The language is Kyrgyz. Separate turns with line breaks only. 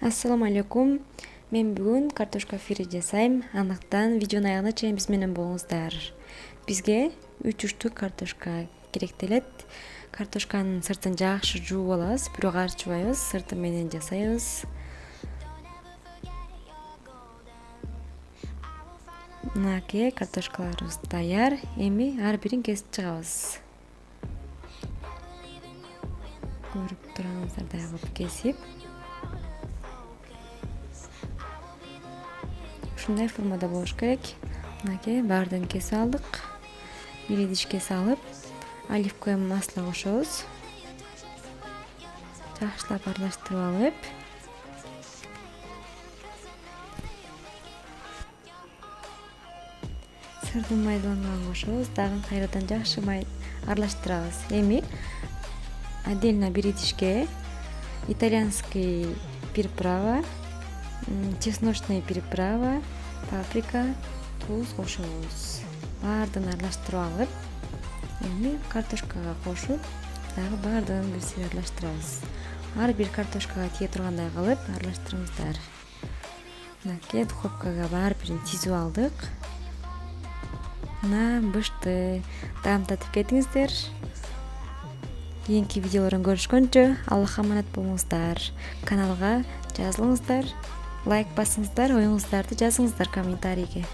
Assalomu alaykum. Men bugun kartoshka fри жасайм. Андыктан видеонун аягына чейин биз менен болуңуздар. Бизге 3 уштук картошка керектелет. Картошканын сыртын жакшы жууп алабыз, бирок арчыбайбыз, сырты менен жасайбыз. Мынакей картошкаларыбыз даяр. Эми ар бирин кесип чыгабыз. Көрүп тураңыздардай кылып кесип. Ушундай формада болуш керек. Мынакей баардыгын кесип алдык. Бир идишке салып, оливковое масло кошобуз. Жакшылап аралаштырып алып, сырдын майдаланганын кошобуз. Дагы кайрадан жакшы аралаштырабыз. Эми отдельно бир идишке итальянский приправа, чесночный приправа, паприка, туз кошобуз. Баардыгын аралаштырып алып, эми картошкага кошуп, дагы баардыгын бир аралаштырабыз. Ар бир картошкага тие тургандай кылып аралаштырыңыздар. Мынакей духовкага баары бирин тизип алдык. Мына бышты. Даам татып кетиңиздер. Кийинки видеолордон көрүшкөнчө Аллахка аманат болуңуздар. Каналга жазылыңыздар, лайк басыңыздар, оюңуздарды жазыңыздар комментарийге.